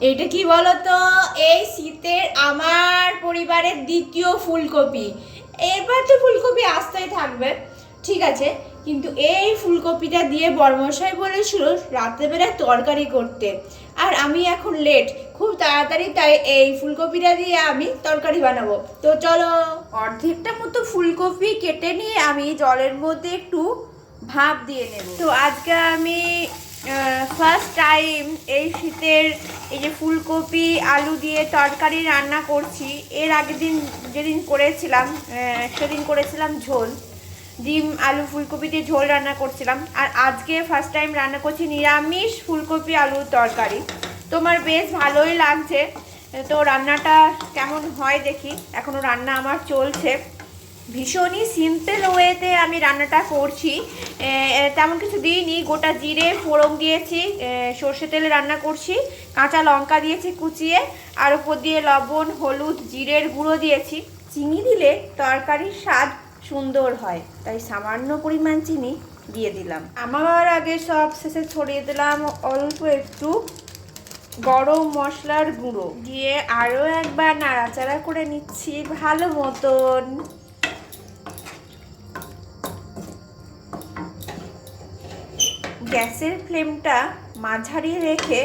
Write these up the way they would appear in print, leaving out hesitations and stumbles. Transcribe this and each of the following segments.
এটা কি বলতো, এই শীতের আমার পরিবারের দ্বিতীয় ফুলকপি। এবার তো ফুলকপি আসতেই থাকবে, ঠিক আছে, কিন্তু এই ফুলকপিটা দিয়ে বড়মশাই বলেছিল রাত্রেবেলায় তরকারি করতে, আর আমি এখন লেট খুব তাড়াতাড়ি, তাই এই ফুলকপিটা দিয়ে আমি তরকারি বানাবো। তো চলো, অর্ধেকটা মতো ফুলকপি কেটে নিয়ে আমি জলের মধ্যে একটু ভাপ দিয়ে নেব। তো আজকে আমি ফার্স্ট টাইম এই শীতের এই যে ফুলকপি আলু দিয়ে তরকারি রান্না করছি। এর আগের দিন যেদিন করেছিলাম সেদিন করেছিলাম ঝোল, ডিম আলু ফুলকপি দিয়ে ঝোল রান্না করছিলাম, আর আজকে ফার্স্ট টাইম রান্না করছি নিরামিষ ফুলকপি আলুর তরকারি। তোমার বেশ ভালোই লাগছে। তো রান্নাটা কেমন হয় দেখি, এখনও রান্না আমার চলছে। ভীষণই সিম্পল ওয়েতে আমি রান্নাটা করছি, তেমন কিছু দিইনি। গোটা জিরে ফোড়ন দিয়েছি, সর্ষে তেলে রান্না করছি, কাঁচা লঙ্কা দিয়েছি কুচিয়ে, আর উপর দিয়ে লবণ হলুদ জিরের গুঁড়ো দিয়েছি। চিনি দিলে তরকারির স্বাদ সুন্দর হয়, তাই সামান্য পরিমাণ চিনি দিয়ে দিলাম। আমার আগে সব শেষে ছড়িয়ে দিলাম অল্প একটু গরম মশলার গুঁড়ো দিয়ে আরও একবার নাড়াচাড়া করে নিচ্ছি ভালো মতন। গ্যাসের ফ্লেমটা মাঝারি রেখে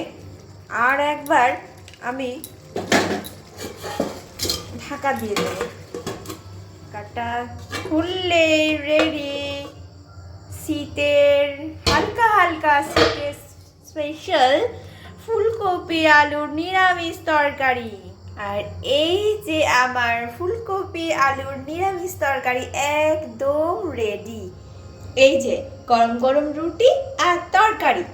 আর একবার আমি ঢাকা দিয়ে দেব। ঢাকাটা খুললে রেডি শীতের হালকা হালকা শীতের স্পেশাল ফুলকপি আলুর নিরামিষ তরকারি। আর এই যে আমার ফুলকপি আলুর নিরামিষ তরকারি একদম রেডি। এই যে গরম গরম রুটি আর তরকারি,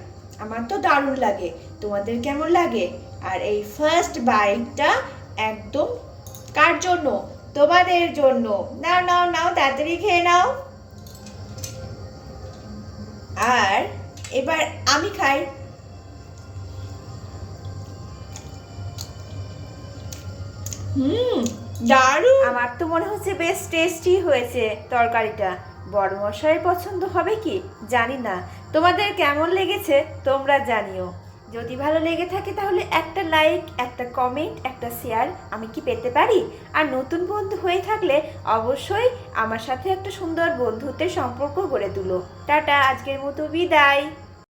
আমার তো দারুণ লাগে। তোমাদের কেমন লাগে? আর এই ফার্স্ট বাইটটা একদম কার জন্য? তোমাদের জন্য। নাও নাও নাও, তাড়াতাড়ি খেয়ে নাও। আর এবার আমি খাই। দারুণ। আমার তো মনে হচ্ছে বেশ টেস্টি হয়েছে তরকারিটা। বড়মশাইয়ের পছন্দ হবে কি জানি না, তোমাদের কেমন লেগেছে তোমরা জানিও। যদি ভালো লেগে থাকে তাহলে একটা লাইক, একটা কমেন্ট, একটা শেয়ার আমি কি পেতে পারি? আর নতুন বন্ধু হয়ে থাকলে অবশ্যই আমার সাথে একটা সুন্দর বন্ধুত্বের সম্পর্ক গড়ে তুলো। টাটা, আজকের মতো বিদায়।